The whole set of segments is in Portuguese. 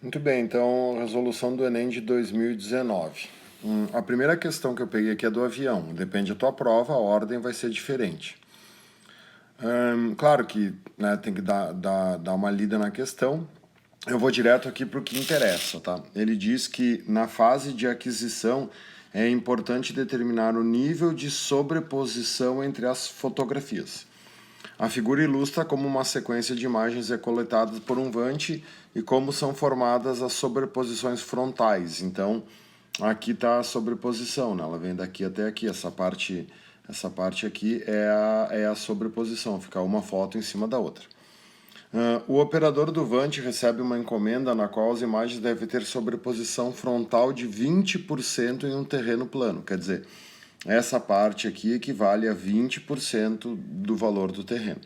Muito bem, então, resolução do Enem de 2019. A primeira questão que eu peguei aqui é do avião. Depende da tua prova, a ordem vai ser diferente. Claro que, né, tem que dar uma lida na questão. Eu vou direto aqui para o que interessa, tá? Ele diz que na fase de aquisição é importante determinar o nível de sobreposição entre as fotografias. A figura ilustra como uma sequência de imagens é coletada por um vante e como são formadas as sobreposições frontais. Então, aqui está a sobreposição, né? Ela vem daqui até aqui. Essa parte aqui é a sobreposição, fica uma foto em cima da outra. O operador do vante recebe uma encomenda na qual as imagens devem ter sobreposição frontal de 20% em um terreno plano. Quer dizer, essa parte aqui equivale a 20% do valor do terreno.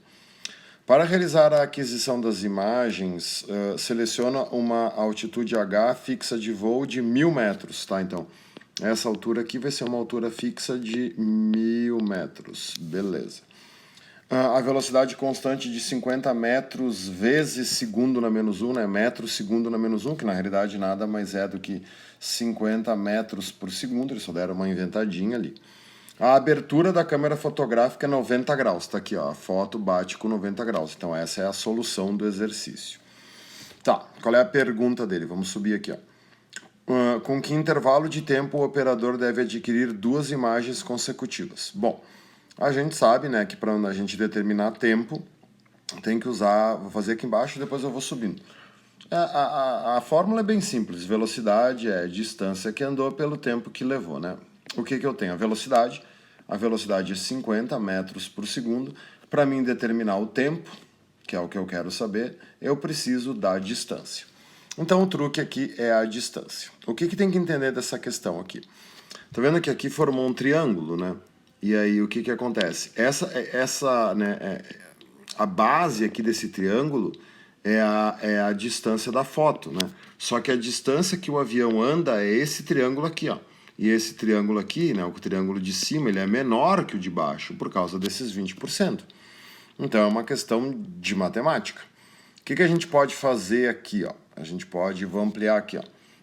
Para realizar a aquisição das imagens, seleciona uma altitude H fixa de voo de 1.000 metros, tá? Então, essa altura aqui vai ser uma altura fixa de 1.000 metros, beleza. A velocidade constante de 50 metros vezes segundo na menos 1, né? Metro segundo na menos 1, que na realidade nada mais é do que 50 metros por segundo, eles só deram uma inventadinha ali. A abertura da câmera fotográfica é 90 graus, tá aqui, ó, a foto bate com 90 graus, então essa é a solução do exercício. Tá, qual é a pergunta dele? Vamos subir aqui, ó. Com que intervalo de tempo o operador deve adquirir duas imagens consecutivas? Bom, a gente sabe, né, que para a gente determinar tempo, tem que usar, vou fazer aqui embaixo e depois eu vou subindo. A fórmula é bem simples, velocidade é distância que andou pelo tempo que levou, né? O que eu tenho? A velocidade é 50 metros por segundo. Para mim determinar o tempo, que é o que eu quero saber, eu preciso da distância. Então o truque aqui é a distância. O que tem que entender dessa questão aqui? Tá vendo que aqui formou um triângulo, né? E aí o que acontece? A base aqui desse triângulo é a distância da foto, né? Só que a distância que o avião anda é esse triângulo aqui, ó. E esse triângulo aqui, né, o triângulo de cima, ele é menor que o de baixo por causa desses 20%. Então é uma questão de matemática. O que a gente pode fazer aqui, ó? A gente pode, vou ampliar aqui, ó.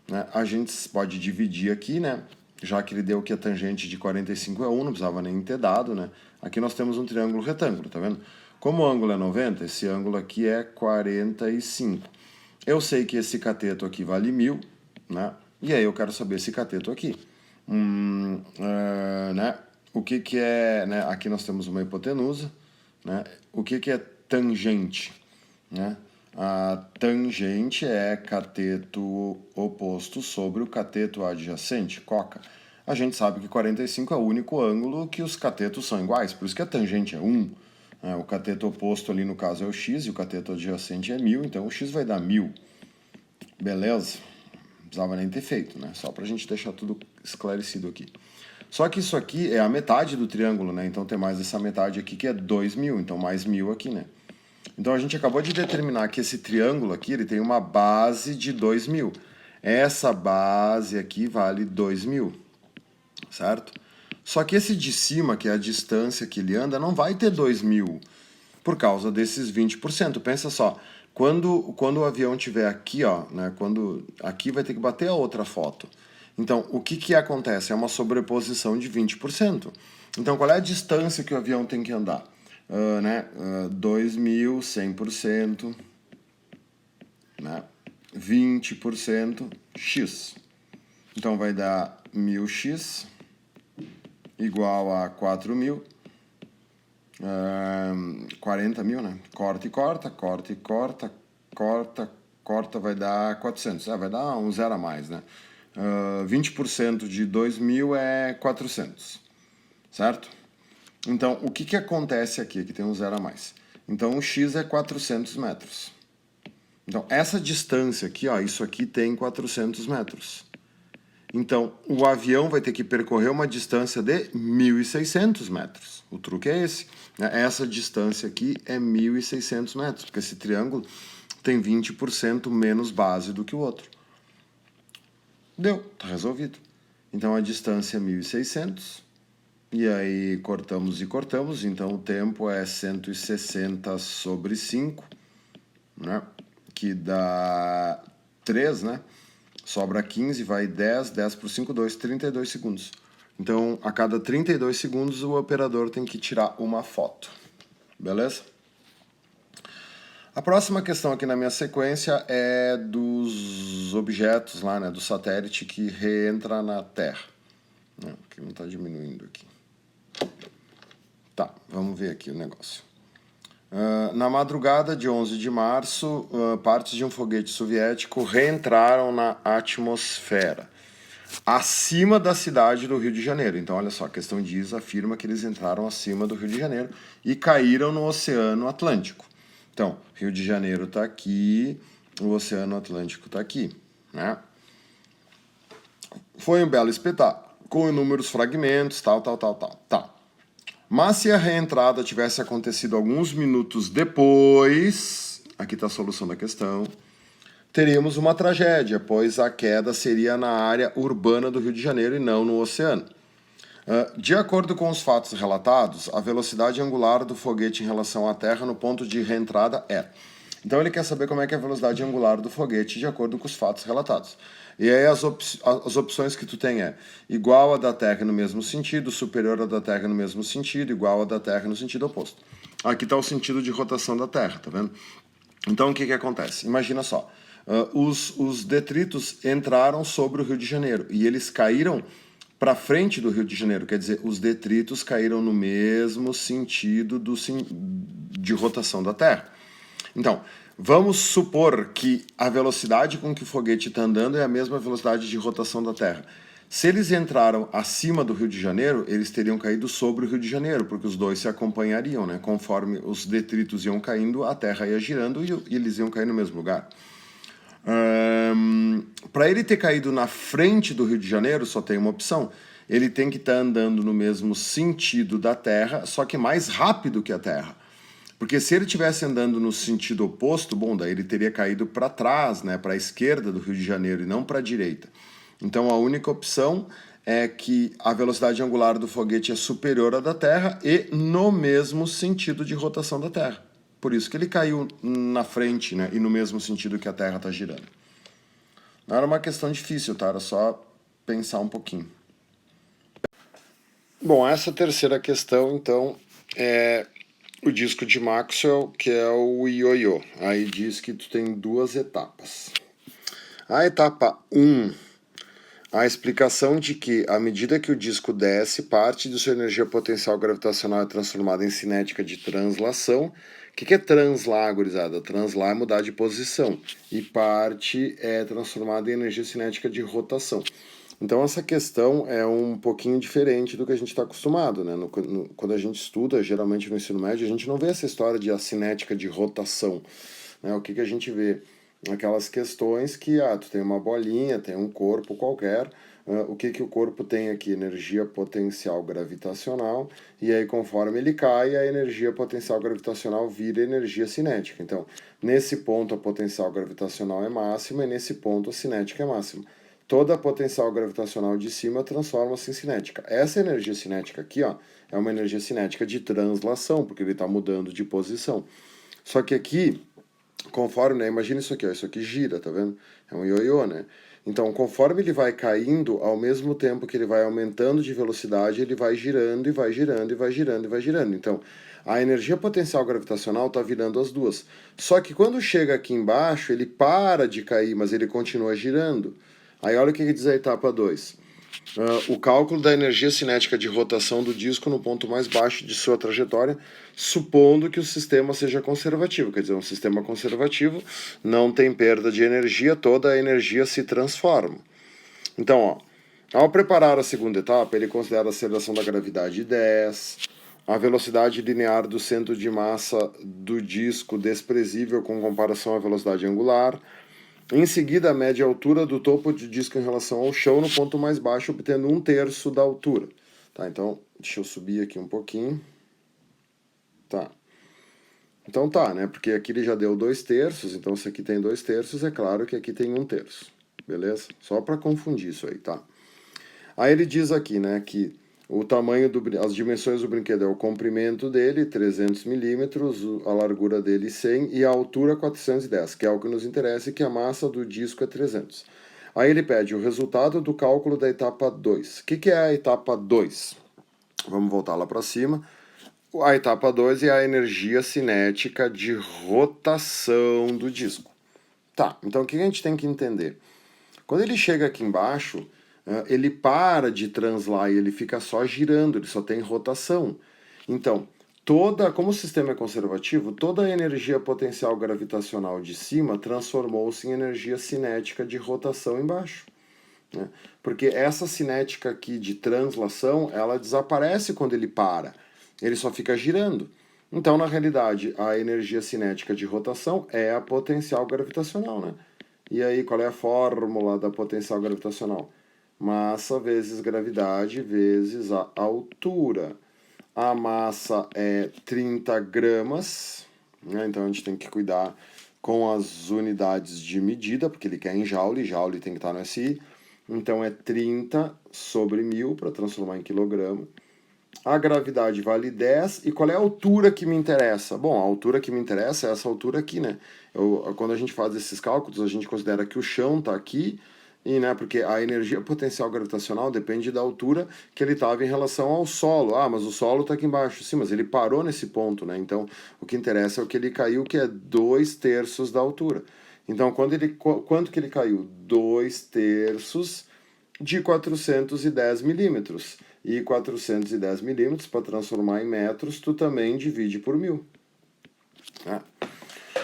Né? A gente pode dividir aqui, né? Já que ele deu que a tangente de 45 é 1, não precisava nem ter dado, né? Aqui nós temos um triângulo retângulo, tá vendo? Como o ângulo é 90, esse ângulo aqui é 45. Eu sei que esse cateto aqui vale 1.000, né? E aí eu quero saber esse cateto aqui. Né? O que é... Né? Aqui nós temos uma hipotenusa, né? O que é tangente, né? A tangente é cateto oposto sobre o cateto adjacente, coca. A gente sabe que 45 é o único ângulo que os catetos são iguais, por isso que a tangente é 1. O cateto oposto ali no caso é o x e o cateto adjacente é 1.000, então o x vai dar 1.000. Beleza? Não precisava nem ter feito, né? Só pra gente deixar tudo esclarecido aqui. Só que isso aqui é a metade do triângulo, né? Então tem mais essa metade aqui que é 2.000, então mais 1.000 aqui, né? Então a gente acabou de determinar que esse triângulo aqui ele tem uma base de 2.000. Essa base aqui vale 2.000, certo? Só que esse de cima, que é a distância que ele anda, não vai ter 2.000 por causa desses 20%. Pensa só, quando o avião estiver aqui, ó, né, aqui vai ter que bater a outra foto. Então, o que acontece? É uma sobreposição de 20%. Então, qual é a distância que o avião tem que andar? 2.000, 100%, né? 20%, x. Então, vai dar 1.000x igual a 4.000. 40.000, né? Corta e corta, corta e corta, corta, vai dar 400. Vai dar um zero a mais, né? 20% de 2.000 é 400, certo? Então, o que acontece aqui? Aqui tem um zero a mais. Então, o x é 400 metros. Então, essa distância aqui, ó, isso aqui tem 400 metros. Então, o avião vai ter que percorrer uma distância de 1.600 metros. O truque é esse. Essa distância aqui é 1.600 metros, porque esse triângulo tem 20% menos base do que o outro. Deu, tá resolvido. Então, a distância é 1.600. E aí, cortamos e cortamos. Então, o tempo é 160 sobre 5, né? Que dá 3, né? Sobra 15, vai 10, 10 por 5, 2, 32 segundos. Então, a cada 32 segundos, o operador tem que tirar uma foto. Beleza? A próxima questão aqui na minha sequência é dos objetos lá, né, do satélite que reentra na Terra. Não, que não está diminuindo aqui. Tá, vamos ver aqui o negócio. Na madrugada de 11 de março, partes de um foguete soviético reentraram na atmosfera, acima da cidade do Rio de Janeiro. Então, olha só, a questão diz, afirma que eles entraram acima do Rio de Janeiro e caíram no Oceano Atlântico. Então, Rio de Janeiro está aqui, o Oceano Atlântico está aqui, né? Foi um belo espetáculo, com inúmeros fragmentos, tal. Tá. Mas se a reentrada tivesse acontecido alguns minutos depois, aqui está a solução da questão, teríamos uma tragédia, pois a queda seria na área urbana do Rio de Janeiro e não no oceano. De acordo com os fatos relatados, a velocidade angular do foguete em relação à Terra no ponto de reentrada é. Então ele quer saber como é que é a velocidade angular do foguete de acordo com os fatos relatados. E aí as opções que tu tem é igual a da Terra no mesmo sentido, superior a da Terra no mesmo sentido, igual a da Terra no sentido oposto. Aqui está o sentido de rotação da Terra, tá vendo? Então o que acontece? Imagina só, os detritos entraram sobre o Rio de Janeiro e eles caíram para frente do Rio de Janeiro, quer dizer, os detritos caíram no mesmo sentido de rotação da Terra. Então, vamos supor que a velocidade com que o foguete está andando é a mesma velocidade de rotação da Terra. Se eles entraram acima do Rio de Janeiro, eles teriam caído sobre o Rio de Janeiro, porque os dois se acompanhariam, né? Conforme os detritos iam caindo, a Terra ia girando e eles iam cair no mesmo lugar. Para ele ter caído na frente do Rio de Janeiro, só tem uma opção. Ele tem que estar andando no mesmo sentido da Terra, só que mais rápido que a Terra. Porque se ele estivesse andando no sentido oposto, bom, daí ele teria caído para trás, né, para a esquerda do Rio de Janeiro e não para a direita. Então a única opção é que a velocidade angular do foguete é superior à da Terra e no mesmo sentido de rotação da Terra. Por isso que ele caiu na frente, né, e no mesmo sentido que a Terra está girando. Não era uma questão difícil, tá? Era só pensar um pouquinho. Bom, essa terceira questão, então, é o disco de Maxwell, que é o ioiô. Aí diz que tu tem duas etapas. A etapa 1, a explicação de que, à medida que o disco desce, parte de sua energia potencial gravitacional é transformada em cinética de translação. O que é translar, gurizada? Translar é mudar de posição. E parte é transformada em energia cinética de rotação. Então essa questão é um pouquinho diferente do que a gente está acostumado, né? Quando a gente estuda, geralmente no ensino médio, a gente não vê essa história de a cinética de rotação, né? O que a gente vê? Aquelas questões que, tu tem uma bolinha, tem um corpo qualquer, o que o corpo tem aqui? Energia potencial gravitacional, e aí conforme ele cai, a energia potencial gravitacional vira energia cinética. Então, nesse ponto a potencial gravitacional é máxima, e nesse ponto a cinética é máxima. Toda a potencial gravitacional de cima transforma-se em cinética. Essa energia cinética aqui, é uma energia cinética de translação, porque ele está mudando de posição. Só que aqui, conforme, né, imagina isso aqui gira, tá vendo? É um ioiô, né? Então, conforme ele vai caindo, ao mesmo tempo que ele vai aumentando de velocidade, ele vai girando e vai girando e vai girando e vai girando. Então, a energia potencial gravitacional está virando as duas. Só que quando chega aqui embaixo, ele para de cair, mas ele continua girando. Aí olha o que diz a etapa 2. O cálculo da energia cinética de rotação do disco no ponto mais baixo de sua trajetória, supondo que o sistema seja conservativo. Quer dizer, um sistema conservativo não tem perda de energia, toda a energia se transforma. Então, ao preparar a segunda etapa, ele considera a aceleração da gravidade 10, a velocidade linear do centro de massa do disco desprezível com comparação à velocidade angular. Em seguida, mede a altura do topo de disco em relação ao chão no ponto mais baixo, obtendo 1/3 da altura. Tá, então, deixa eu subir aqui um pouquinho. Tá. Então tá, né? Porque aqui ele já deu 2/3, então se aqui tem 2/3, é claro que aqui tem 1/3. Beleza? Só para confundir isso aí, tá? Aí ele diz aqui, né, que O tamanho as dimensões do brinquedo é o comprimento dele, 300 milímetros, a largura dele 100 e a altura 410, que é o que nos interessa e que a massa do disco é 300. Aí ele pede o resultado do cálculo da etapa 2. O que é a etapa 2? Vamos voltar lá para cima. A etapa 2 é a energia cinética de rotação do disco. Tá, então o que a gente tem que entender? Quando ele chega aqui embaixo, ele para de translar e ele fica só girando, ele só tem rotação. Então, como o sistema é conservativo, toda a energia potencial gravitacional de cima transformou-se em energia cinética de rotação embaixo. Né? Porque essa cinética aqui de translação, ela desaparece quando ele para. Ele só fica girando. Então, na realidade, a energia cinética de rotação é a potencial gravitacional, né? E aí, qual é a fórmula da potencial gravitacional? Massa vezes gravidade vezes a altura. A massa é 30 gramas, né? Então a gente tem que cuidar com as unidades de medida, porque ele quer em joule, joule tem que estar no SI. Então é 30 sobre 1000 para transformar em quilograma. A gravidade vale 10. E qual é a altura que me interessa? Bom, a altura que me interessa é essa altura aqui, né? Quando a gente faz esses cálculos, a gente considera que o chão está aqui, e, né, porque a energia potencial gravitacional depende da altura que ele estava em relação ao solo. Ah, mas o solo está aqui embaixo. Sim, mas ele parou nesse ponto, né? Então, o que interessa é o que ele caiu, que é 2/3 da altura. Então, quanto que ele caiu? 2/3 de 410 milímetros. E 410 milímetros, para transformar em metros, tu também divide por 1000.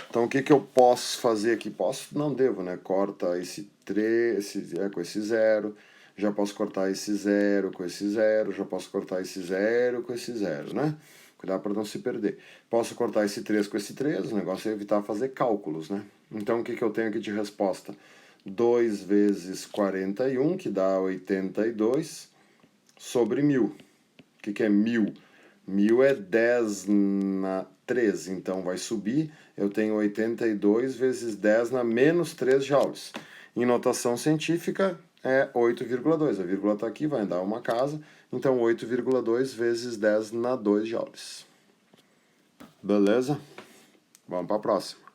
Então, o que eu posso fazer aqui? Posso? Não devo, né? Corta esse 3 com esse 0. Já posso cortar esse 0 com esse 0. Já posso cortar esse 0 com esse 0, né? Cuidado para não se perder. Posso cortar esse 3 com esse 3. O negócio é evitar fazer cálculos, né? Então, o que eu tenho aqui de resposta? 2 vezes 41, que dá 82, sobre 1000. O que é 1000? 1000 é 10 na 3, então vai subir. Eu tenho 82 vezes 10 na menos 3 joules. Em notação científica é 8,2. A vírgula está aqui, vai dar uma casa. Então 8,2 vezes 10 na 2 joules. Beleza? Vamos para a próxima.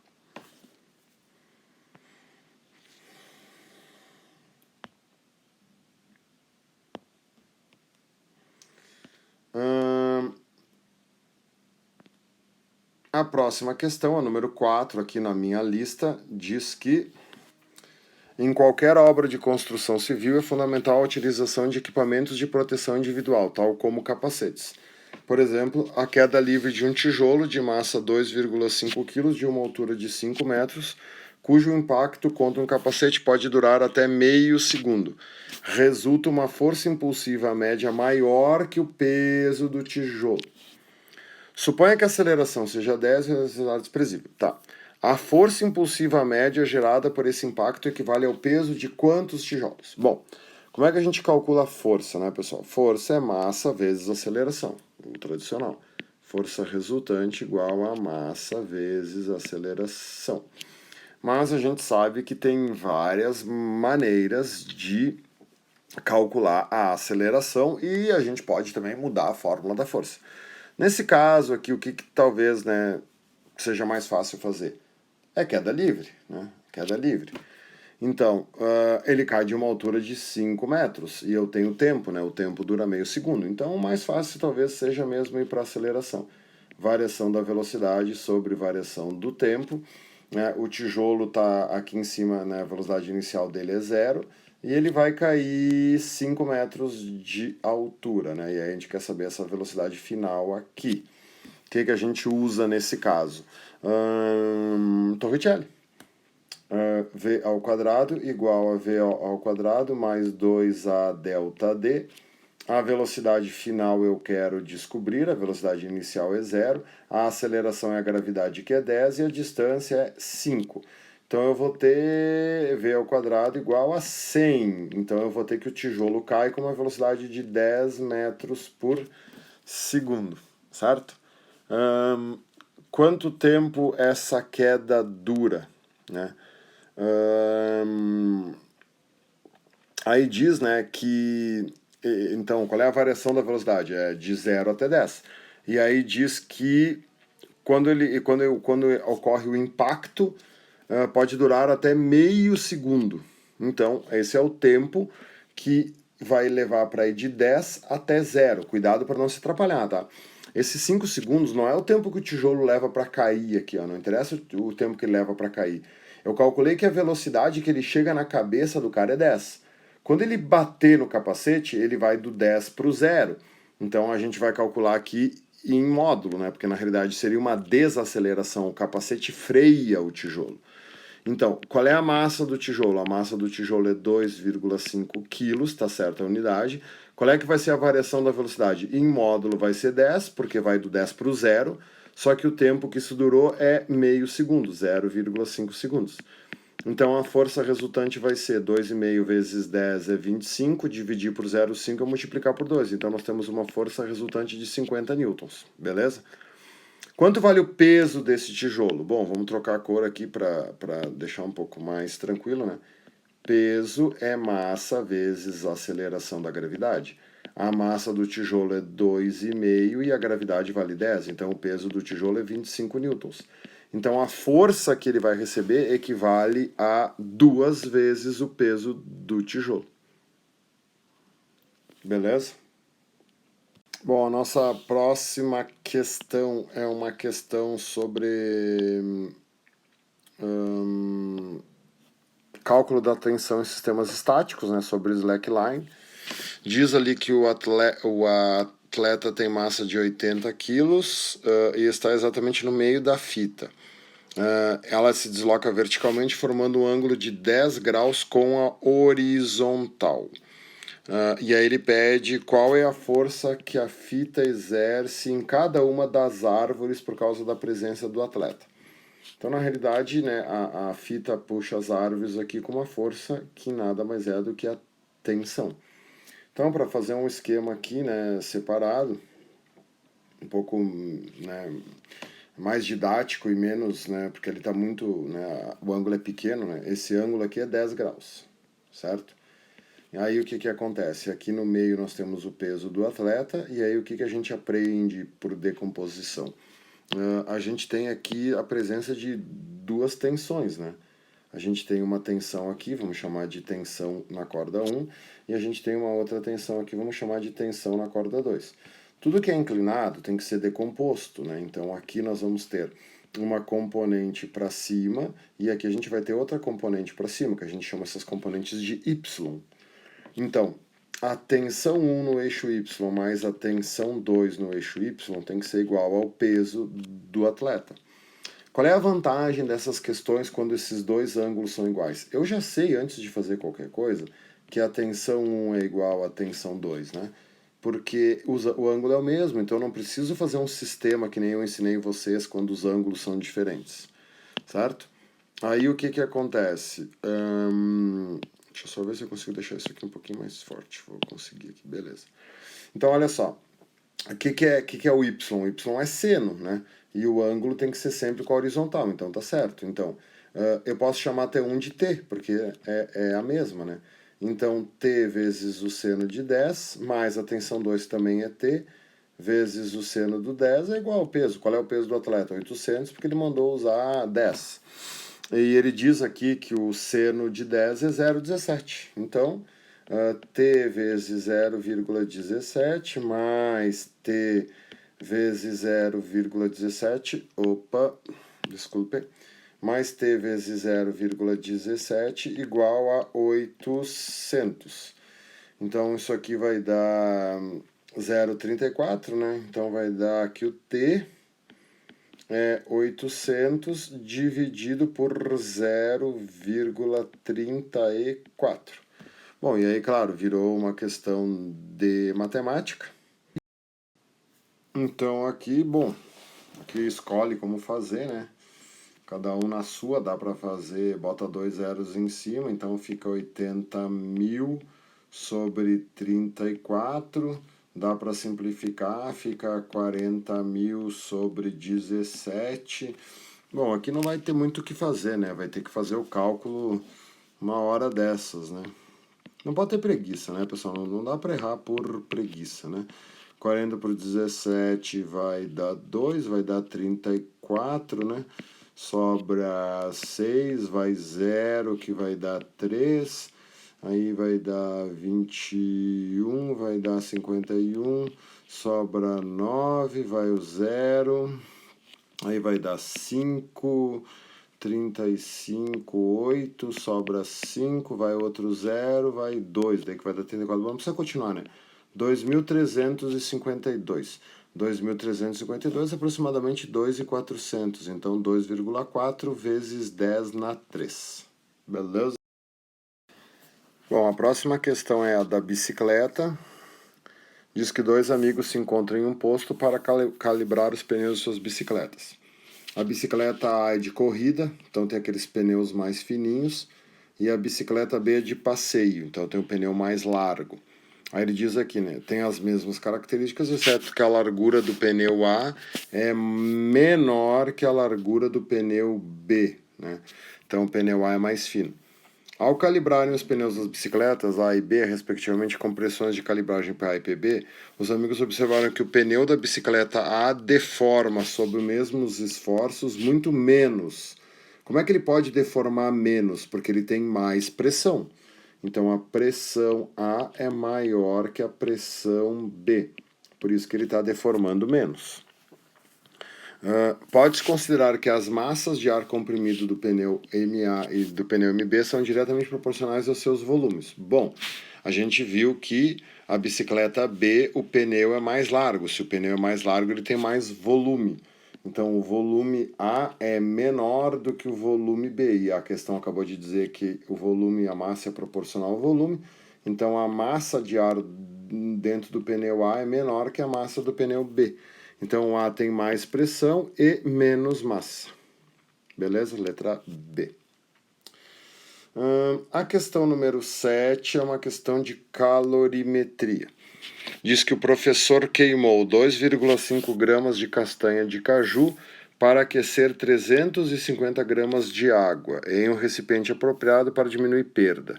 A próxima questão, a número 4, aqui na minha lista, diz que em qualquer obra de construção civil é fundamental a utilização de equipamentos de proteção individual, tal como capacetes. Por exemplo, a queda livre de um tijolo de massa 2,5 kg de uma altura de 5 metros, cujo impacto contra um capacete pode durar até meio segundo. Resulta uma força impulsiva média maior que o peso do tijolo. Suponha que a aceleração seja 10 e a velocidade desprezível. Tá. A força impulsiva média gerada por esse impacto equivale ao peso de quantos tijolos? Bom, como é que a gente calcula a força, né, pessoal? Força é massa vezes aceleração, o tradicional. Força resultante igual a massa vezes aceleração. Mas a gente sabe que tem várias maneiras de calcular a aceleração e a gente pode também mudar a fórmula da força. Nesse caso aqui, o que talvez, né, seja mais fácil fazer? É queda livre, né? Queda livre. Então, ele cai de uma altura de 5 metros e eu tenho tempo, né? O tempo dura meio segundo. Então, o mais fácil talvez seja mesmo ir para aceleração. Variação da velocidade sobre variação do tempo. Né? O tijolo está aqui em cima, né? A velocidade inicial dele é 0. E ele vai cair 5 metros de altura, né? E aí a gente quer saber essa velocidade final aqui. O que a gente usa nesse caso? Torricelli. V ao quadrado igual a V ao quadrado mais 2A delta D. A velocidade final eu quero descobrir, a velocidade inicial é 0, a aceleração é a gravidade que é 10 e a distância é 5. Então eu vou ter V ao quadrado igual a 100. Então eu vou ter que o tijolo cai com uma velocidade de 10 metros por segundo, certo? Quanto tempo essa queda dura, né? Aí diz, né, que Então, qual é a variação da velocidade? É de 0 até 10. E aí diz que quando ocorre o impacto, pode durar até meio segundo. Então, esse é o tempo que vai levar para ir de 10 até 0. Cuidado para não se atrapalhar, tá? Esses 5 segundos não é o tempo que o tijolo leva para cair aqui, ó. Não interessa o tempo que ele leva para cair. Eu calculei que a velocidade que ele chega na cabeça do cara é 10. Quando ele bater no capacete, ele vai do 10 para o 0. Então a gente vai calcular aqui em módulo, né? Porque na realidade seria uma desaceleração. O capacete freia o tijolo. Então, qual é a massa do tijolo? A massa do tijolo é 2,5 quilos, tá certo a unidade. Qual é que vai ser a variação da velocidade? Em módulo vai ser 10, porque vai do 10 para o 0, só que o tempo que isso durou é meio segundo, 0,5 segundos. Então a força resultante vai ser 2,5 vezes 10 é 25, dividir por 0,5 é multiplicar por 2. Então nós temos uma força resultante de 50 newtons, beleza? Quanto vale o peso desse tijolo? Bom, vamos trocar a cor aqui para deixar um pouco mais tranquilo, né? Peso é massa vezes a aceleração da gravidade. A massa do tijolo é 2,5 e a gravidade vale 10, então o peso do tijolo é 25 newtons. Então a força que ele vai receber equivale a 2 vezes o peso do tijolo. Beleza? Bom, a nossa próxima questão é uma questão sobre cálculo da tensão em sistemas estáticos, né, sobre slackline. Diz ali que o atleta tem massa de 80 quilos e está exatamente no meio da fita. Ela se desloca verticalmente, formando um ângulo de 10 graus com a horizontal. E aí ele pede qual é a força que a fita exerce em cada uma das árvores por causa da presença do atleta. Então, na realidade, né, a fita puxa as árvores aqui com uma força que nada mais é do que a tensão. Então, para fazer um esquema aqui, né, separado, um pouco, né, mais didático e menos, né, porque ele está muito, né, o ângulo é pequeno, né, esse ângulo aqui é 10 graus, certo? E aí o que acontece? Aqui no meio nós temos o peso do atleta, e aí o que a gente aprende por decomposição? A gente tem aqui a presença de duas tensões, né? A gente tem uma tensão aqui, vamos chamar de tensão na corda 1, e a gente tem uma outra tensão aqui, vamos chamar de tensão na corda 2. Tudo que é inclinado tem que ser decomposto, né? Então aqui nós vamos ter uma componente para cima, e aqui a gente vai ter outra componente para cima, que a gente chama essas componentes de Y. Então, a tensão 1 no eixo Y mais a tensão 2 no eixo Y tem que ser igual ao peso do atleta. Qual é a vantagem dessas questões quando esses dois ângulos são iguais? Eu já sei, antes de fazer qualquer coisa, que a tensão 1 é igual à tensão 2, né? Porque o ângulo é o mesmo, então eu não preciso fazer um sistema que nem eu ensinei vocês quando os ângulos são diferentes, certo? Aí o que acontece? Deixa eu só ver se eu consigo deixar isso aqui um pouquinho mais forte. Vou conseguir aqui, beleza. Então, olha só. O que é o Y? O Y é seno, né? E o ângulo tem que ser sempre com a horizontal, então tá certo. Então, eu posso chamar T1 de T, porque é a mesma, né? Então, T vezes o seno de 10, mais a tensão 2 também é T, vezes o seno do 10 é igual ao peso. Qual é o peso do atleta? 800, porque ele mandou usar 10. E ele diz aqui que o seno de 10 é 0,17. Então, T vezes 0,17 mais T vezes 0,17, desculpe, mais T vezes 0,17 igual a 800. Então, isso aqui vai dar 0,34, né? Então, vai dar aqui o T é 800 dividido por 0,34. Bom, e aí, claro, virou uma questão de matemática. Então aqui, bom, aqui escolhe como fazer, né? Cada um na sua, dá para fazer, bota 2 zeros em cima, então fica 80.000 sobre 34, dá para simplificar, fica 40.000 sobre 17. Bom, aqui não vai ter muito o que fazer, né? Vai ter que fazer o cálculo uma hora dessas, né? Não pode ter preguiça, né, pessoal? Não dá para errar por preguiça, né? 40 por 17 vai dar 2, vai dar 34, né? Sobra 6, vai 0, que vai dar 3. Aí vai dar 21, vai dar 51. Sobra 9, vai o 0. Aí vai dar 5, 35, 8, sobra 5, vai outro 0, vai 2, daí que vai dar 34. Vamos precisar continuar, né? 2.352. 2.352 é aproximadamente 2.400. Então, 2,4 vezes 10 na 3. Beleza? Bom, a próxima questão é a da bicicleta. Diz que dois amigos se encontram em um posto para calibrar os pneus de suas bicicletas. A bicicleta A é de corrida, então tem aqueles pneus mais fininhos, e a bicicleta B é de passeio, então tem o pneu mais largo. Aí ele diz aqui, né, tem as mesmas características, exceto que a largura do pneu A é menor que a largura do pneu B, né? Então o pneu A é mais fino. Ao calibrarem os pneus das bicicletas A e B, respectivamente com pressões de calibragem PA e PB, os amigos observaram que o pneu da bicicleta A deforma, sob os mesmos esforços, muito menos. Como é que ele pode deformar menos? Porque ele tem mais pressão. Então a pressão A é maior que a pressão B. Por isso que ele está deformando menos. Pode-se considerar que as massas de ar comprimido do pneu MA e do pneu MB são diretamente proporcionais aos seus volumes. Bom, a gente viu que a bicicleta B, o pneu é mais largo. Se o pneu é mais largo, ele tem mais volume. Então, o volume A é menor do que o volume B. E a questão acabou de dizer que o volume e a massa é proporcional ao volume. Então, a massa de ar dentro do pneu A é menor que a massa do pneu B. Então, o A tem mais pressão e menos massa. Beleza? Letra B. A questão número 7 é uma questão de calorimetria. Diz que o professor queimou 2,5 gramas de castanha de caju para aquecer 350 gramas de água em um recipiente apropriado para diminuir perda.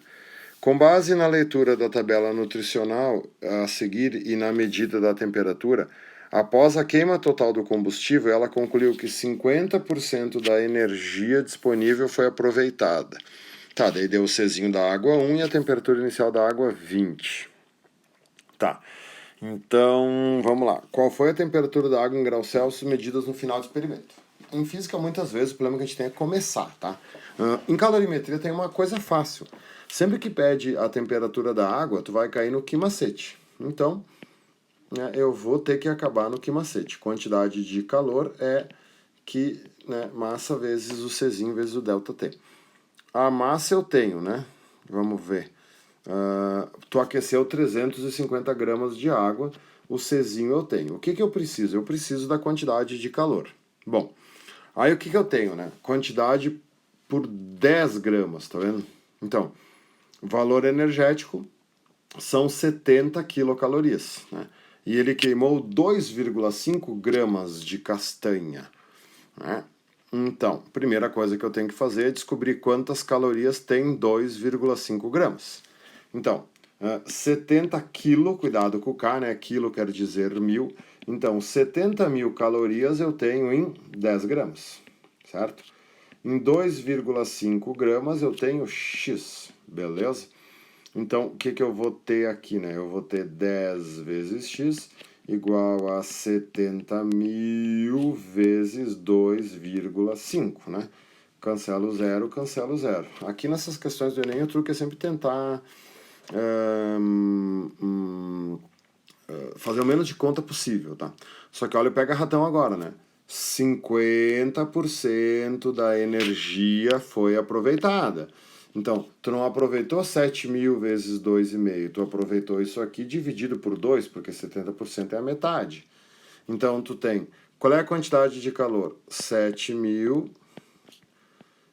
Com base na leitura da tabela nutricional a seguir e na medida da temperatura, após a queima total do combustível, ela concluiu que 50% da energia disponível foi aproveitada. Tá, daí deu o Czinho da água 1 e a temperatura inicial da água 20. Tá, então vamos lá. Qual foi a temperatura da água em graus Celsius medidas no final do experimento? Em física, muitas vezes, o problema que a gente tem é começar, tá? Em calorimetria tem uma coisa fácil. Sempre que pede a temperatura da água, tu vai cair no que macete. Então, eu vou ter que acabar no que macete. Quantidade de calor é que, né, massa vezes o Czinho vezes o ΔT. A massa eu tenho, né? Vamos ver. Tu aqueceu 350 gramas de água, o Czinho eu tenho. O que eu preciso? Eu preciso da quantidade de calor. Bom, aí o que eu tenho, né? Quantidade por 10 gramas, tá vendo? Então, valor energético são 70 quilocalorias, né? E ele queimou 2,5 gramas de castanha, né? Então, primeira coisa que eu tenho que fazer é descobrir quantas calorias tem 2,5 gramas. Então, 70 quilo, cuidado com o K, né? Quilo quer dizer 1000. Então, 70.000 calorias eu tenho em 10 gramas, certo? Em 2,5 gramas eu tenho X, beleza? Então, o que eu vou ter aqui, né? Eu vou ter 10 vezes X igual a 70.000 vezes 2,5, né? Cancelo zero, cancelo zero. Aqui nessas questões do Enem, o truque é sempre tentar fazer o menos de conta possível, tá? Só que olha o pega-ratão agora, né? 50% da energia foi aproveitada. Então, tu não aproveitou 7.000 vezes 2,5, tu aproveitou isso aqui dividido por 2, porque 70% é a metade. Então, tu tem, qual é a quantidade de calor? 7.000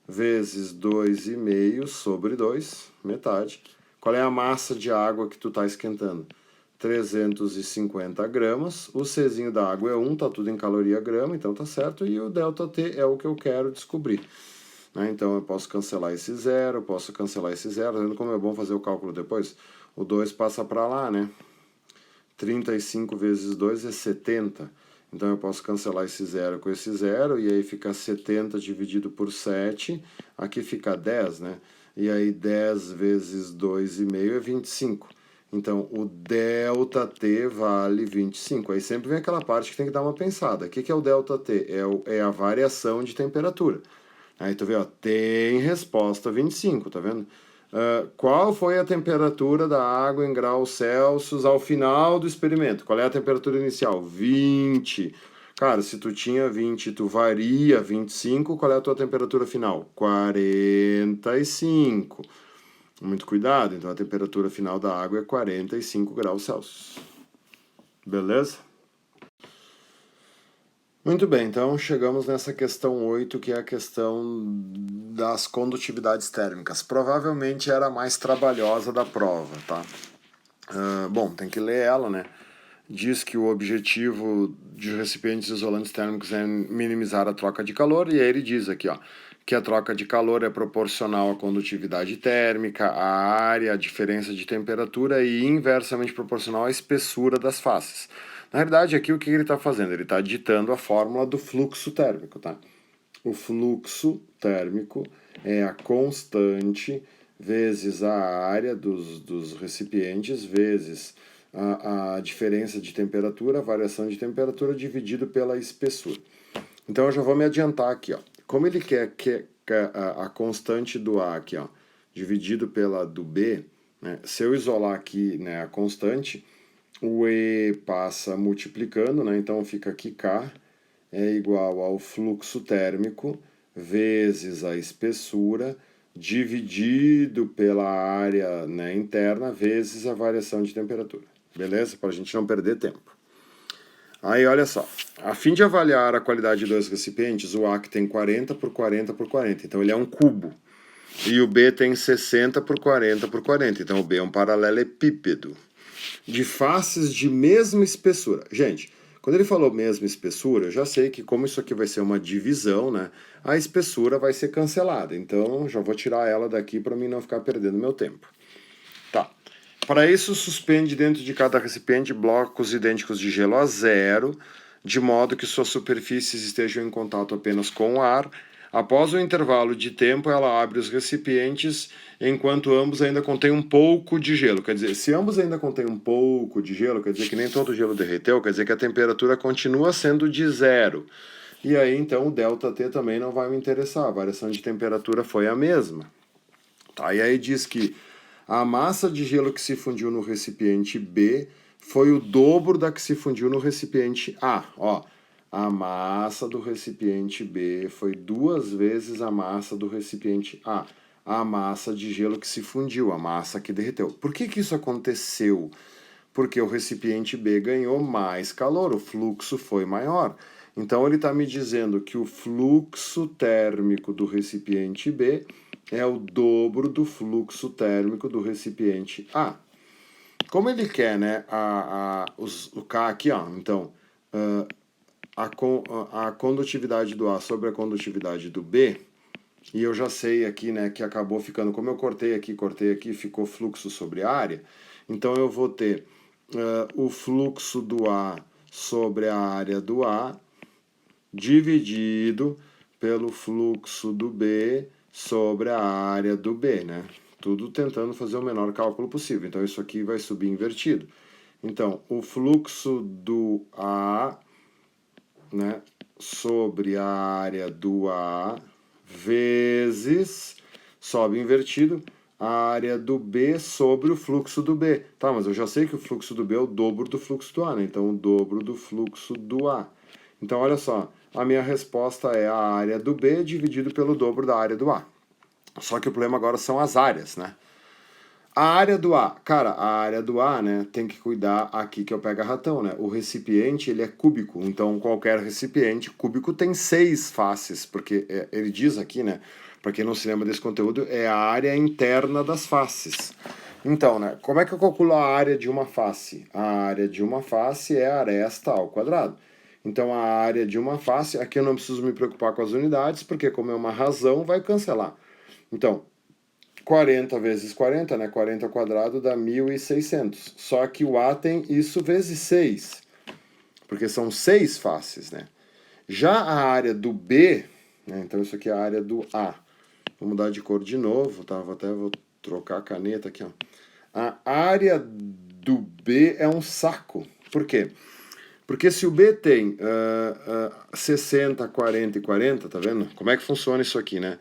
vezes 2,5 sobre 2, metade. Qual é a massa de água que tu está esquentando? 350 gramas. O Czinho da água é 1, tá tudo em caloria grama, então tá certo. E o ΔT é o que eu quero descobrir. né? Então eu posso cancelar esse zero, posso cancelar esse zero, tá vendo como é bom fazer o cálculo depois? O 2 passa para lá, né? 35 vezes 2 é 70. Então eu posso cancelar esse zero com esse zero, e aí fica 70 dividido por 7, aqui fica 10, né? E aí 10 vezes 2,5 é 25. Então o ΔT vale 25. Aí sempre vem aquela parte que tem que dar uma pensada. O que é o ΔT? É a variação de temperatura. Aí tu vê, ó, tem resposta 25, tá vendo? Qual foi a temperatura da água em graus Celsius ao final do experimento? Qual é a temperatura inicial? 20. Cara, se tu tinha 20 e tu varia 25, qual é a tua temperatura final? 45. Muito cuidado, então a temperatura final da água é 45 graus Celsius. Beleza? Muito bem, então chegamos nessa questão 8, que é a questão das condutividades térmicas. Provavelmente era a mais trabalhosa da prova, tá? Bom, tem que ler ela, né? Diz que o objetivo de recipientes isolantes térmicos é minimizar a troca de calor, e aí ele diz aqui, ó, que a troca de calor é proporcional à condutividade térmica, à área, à diferença de temperatura e inversamente proporcional à espessura das faces. Na realidade, aqui o que ele está fazendo? Ele está ditando a fórmula do fluxo térmico, tá? O fluxo térmico é a constante vezes a área dos recipientes vezes a diferença de temperatura, a variação de temperatura dividido pela espessura. Então eu já vou me adiantar aqui, ó. Como ele quer que a constante do A aqui, ó, dividido pela do B, né? Se eu isolar aqui, né, a constante, o E passa multiplicando, né? Então fica aqui K é igual ao fluxo térmico vezes a espessura dividido pela área, né, interna vezes a variação de temperatura. Beleza? Para a gente não perder tempo. Aí, olha só. A fim de avaliar a qualidade de dois recipientes, o A que tem 40 por 40 por 40. Então, ele é um cubo. E o B tem 60 por 40 por 40. Então, o B é um paralelepípedo. De faces de mesma espessura. Gente, quando ele falou mesma espessura, eu já sei que como isso aqui vai ser uma divisão, né, a espessura vai ser cancelada. Então, já vou tirar ela daqui para mim não ficar perdendo meu tempo. Tá. Para isso, suspende dentro de cada recipiente blocos idênticos de gelo a zero, de modo que suas superfícies estejam em contato apenas com o ar. Após o intervalo de tempo, ela abre os recipientes enquanto ambos ainda contêm um pouco de gelo. Quer dizer, se ambos ainda contêm um pouco de gelo, quer dizer que nem todo o gelo derreteu, quer dizer que a temperatura continua sendo de zero. E aí, então, o ΔT também não vai me interessar, a variação de temperatura foi a mesma. Tá? E aí diz que a massa de gelo que se fundiu no recipiente B foi o dobro da que se fundiu no recipiente A. Ó, a massa do recipiente B foi 2 vezes a massa do recipiente A. A massa de gelo que se fundiu, a massa que derreteu. Por que isso aconteceu? Porque o recipiente B ganhou mais calor, o fluxo foi maior. Então ele está me dizendo que o fluxo térmico do recipiente B é o dobro do fluxo térmico do recipiente A. Como ele quer, né, o K aqui, ó, então, a condutividade do A sobre a condutividade do B, e eu já sei aqui, né, que acabou ficando, como eu cortei aqui, ficou fluxo sobre área, então eu vou ter o fluxo do A sobre a área do A dividido pelo fluxo do B sobre a área do B, né? Tudo tentando fazer o menor cálculo possível. Então, isso aqui vai subir invertido. Então, o fluxo do A, né, sobre a área do A vezes, sobe invertido, a área do B sobre o fluxo do B. Tá, mas eu já sei que o fluxo do B é o dobro do fluxo do A, né? Então, o dobro do fluxo do A. Então, olha só, a minha resposta é a área do B dividido pelo dobro da área do A. Só que o problema agora são as áreas, né? A área do A, cara, a área do A, né, tem que cuidar aqui que eu pego a ratão, né? O recipiente, ele é cúbico, então qualquer recipiente cúbico tem 6 faces, porque ele diz aqui, né, para quem não se lembra desse conteúdo, é a área interna das faces. Então, né, como é que eu calculo a área de uma face? A área de uma face é a aresta ao quadrado. Então, a área de uma face, aqui eu não preciso me preocupar com as unidades, porque como é uma razão, vai cancelar. Então, 40 vezes 40, né? 40 ao quadrado dá 1.600. Só que o A tem isso vezes 6, porque são 6 faces, né? Já a área do B, né? Então isso aqui é a área do A. Vou mudar de cor de novo, tá? Vou trocar a caneta aqui, ó. A área do B é um saco. Por quê? Porque se o B tem 60, 40 e 40, tá vendo? Como é que funciona isso aqui, né?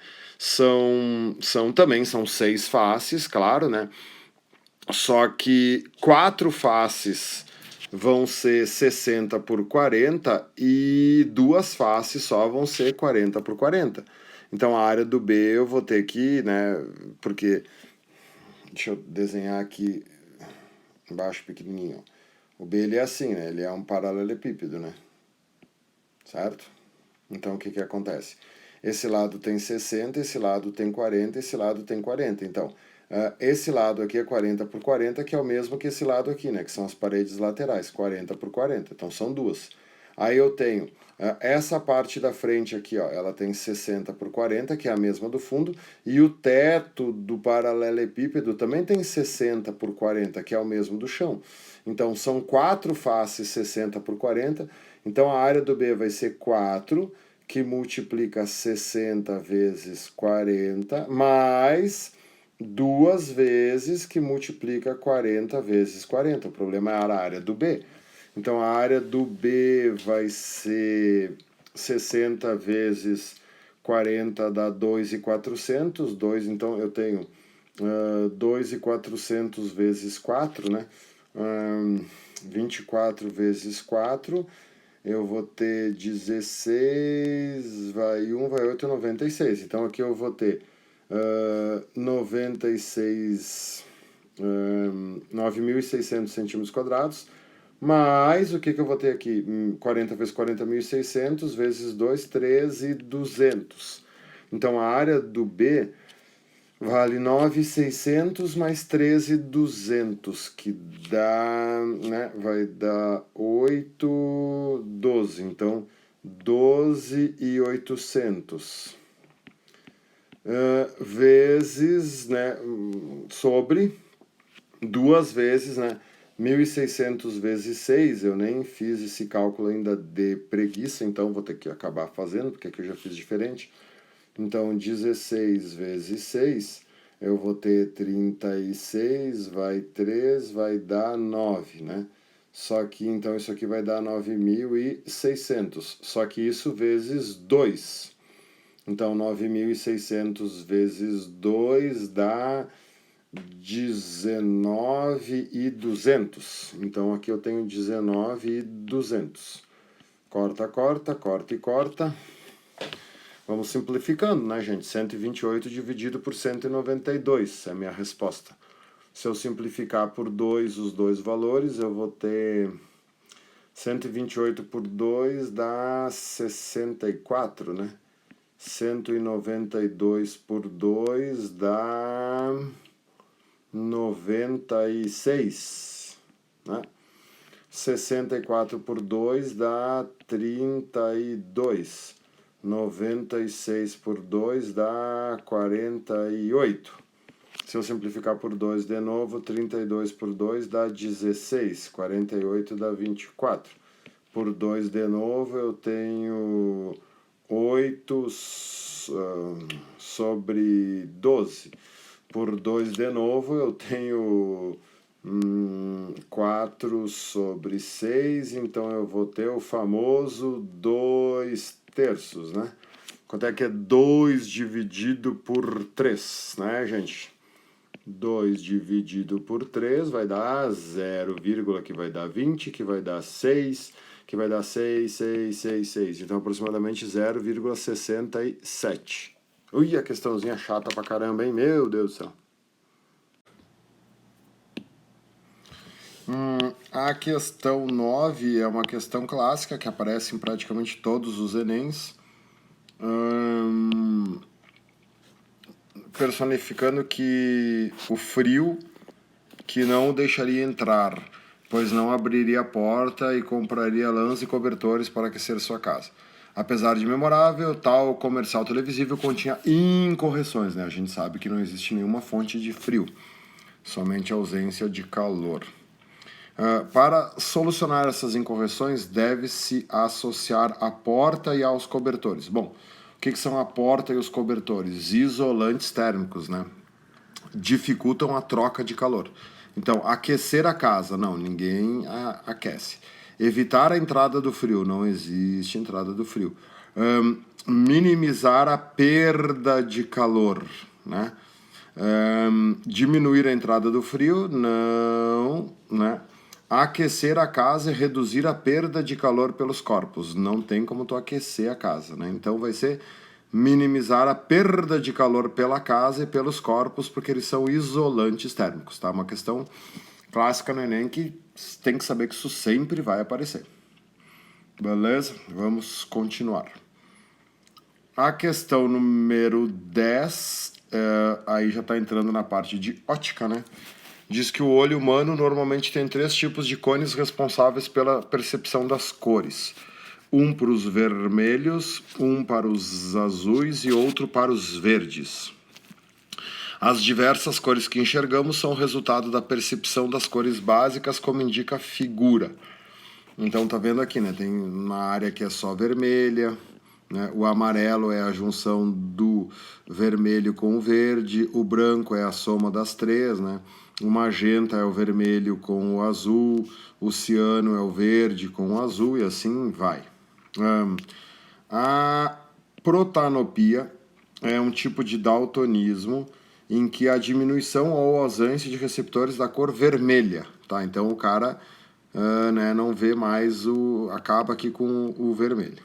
Também são 6 faces, claro, né? Só que 4 faces vão ser 60 por 40 e 2 faces só vão ser 40 por 40. Então a área do B eu vou ter que, né? Porque, deixa eu desenhar aqui embaixo pequenininho. O B ele é assim, né? Ele é um paralelepípedo, né? Certo? Então o que que acontece? Esse lado tem 60, esse lado tem 40, esse lado tem 40. Então, esse lado aqui é 40 por 40, que é o mesmo que esse lado aqui, né? Que são as paredes laterais, 40 por 40. Então, são duas. Aí eu tenho essa parte da frente aqui, ó, ela tem 60 por 40, que é a mesma do fundo, e o teto do paralelepípedo também tem 60 por 40, que é o mesmo do chão. Então, são 4 faces 60 por 40. Então, a área do B vai ser 4, que multiplica 60 vezes 40, mais 2 vezes que multiplica 40 vezes 40. O problema é a área do B. Então, a área do B vai ser 60 vezes 40 dá 2.400. 2, então, eu tenho 2.400 vezes 4, né? 24 vezes 4, eu vou ter 16, vai 1, vai 8, 96. Então aqui eu vou ter 96, 9.600 centímetros quadrados, mais o que que eu vou ter aqui? 40 vezes 40, 1.600, vezes 2, 13.200. Então a área do B vale 9.600 mais 13.200, que dá, né, vai dar 8, 12. Então, 12.800 vezes, né, sobre 2 vezes, né, 1.600 vezes 6. Eu nem fiz esse cálculo ainda de preguiça, então vou ter que acabar fazendo, porque aqui eu já fiz diferente. Então, 16 vezes 6, eu vou ter 36, vai 3, vai dar 9, né? Só que, então, isso aqui vai dar 9.600. Só que isso vezes 2. Então, 9.600 vezes 2 dá 19.200. Então, aqui eu tenho 19.200. Corta, corta, corta e corta. Vamos simplificando, né, gente? 128 dividido por 192 é a minha resposta. Se eu simplificar por 2 os dois valores, eu vou ter 128 por 2 dá 64, né? 192 por 2 dá 96, né? 64 por 2 dá 32. 96 por 2 dá 48. Se eu simplificar por 2 de novo, 32 por 2 dá 16. 48 dá 24. Por 2 de novo, eu tenho 8 sobre 12. Por 2 de novo, eu tenho 4 sobre 6. Então, eu vou ter o famoso 2 terços, né? Quanto é que é 2 dividido por 3, né, gente? 2 dividido por 3 vai dar 0, que vai dar 20, que vai dar 6, que vai dar 6, 6, 6, 6. Então, aproximadamente 0,67. Ui, a questãozinha chata pra caramba, hein? Meu Deus do céu. A questão 9 é uma questão clássica que aparece em praticamente todos os Enems. Personificando que o frio que não o deixaria entrar pois não abriria a porta e compraria lãs e cobertores para aquecer sua casa. Apesar de memorável, tal comercial televisível continha incorreções, né? A gente sabe que não existe nenhuma fonte de frio, somente ausência de calor. Para solucionar essas incorreções, deve-se associar a porta e aos cobertores. Bom, o que são a porta e os cobertores? Isolantes térmicos, né? Dificultam a troca de calor. Então, aquecer a casa, não, ninguém aquece. Evitar a entrada do frio, não existe entrada do frio. Minimizar a perda de calor, né? Diminuir a entrada do frio, não, né? Aquecer a casa e reduzir a perda de calor pelos corpos. Não tem como tu aquecer a casa, né? Então vai ser minimizar a perda de calor pela casa e pelos corpos, porque eles são isolantes térmicos, tá? Uma questão clássica no Enem que tem que saber que isso sempre vai aparecer. Beleza? Vamos continuar. A questão número 10, aí já está entrando na parte de ótica, né? Diz que o olho humano normalmente tem 3 tipos de cones responsáveis pela percepção das cores. Um para os vermelhos, um para os azuis e outro para os verdes. As diversas cores que enxergamos são resultado da percepção das cores básicas, como indica a figura. Então tá vendo aqui, né? Tem uma área que é só vermelha, né? O amarelo é a junção do vermelho com o verde, o branco é a soma das 3, né? O magenta é o vermelho com o azul, o ciano é o verde com o azul e assim vai. A protanopia é um tipo de daltonismo em que a diminuição ou ausência de receptores da cor vermelha, tá? Então o cara né, não vê mais acaba aqui com o vermelho.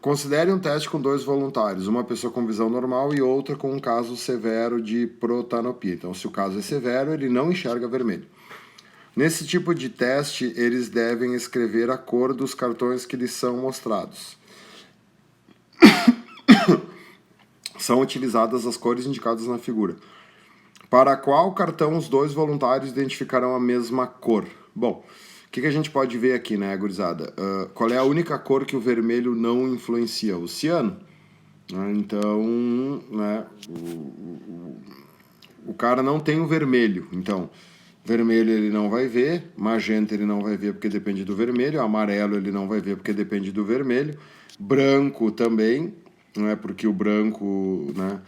Considere um teste com 2 voluntários, uma pessoa com visão normal e outra com um caso severo de protanopia. Então, se o caso é severo, ele não enxerga vermelho. Nesse tipo de teste, eles devem escrever a cor dos cartões que lhes são mostrados. São utilizadas as cores indicadas na figura. Para qual cartão os 2 voluntários identificarão a mesma cor? Bom, o que a gente pode ver aqui, né, gurizada? Qual é a única cor que o vermelho não influencia? O ciano. Então, né, o cara não tem o vermelho. Então, vermelho ele não vai ver, magenta ele não vai ver porque depende do vermelho, amarelo ele não vai ver porque depende do vermelho, branco também, né, porque o branco, né,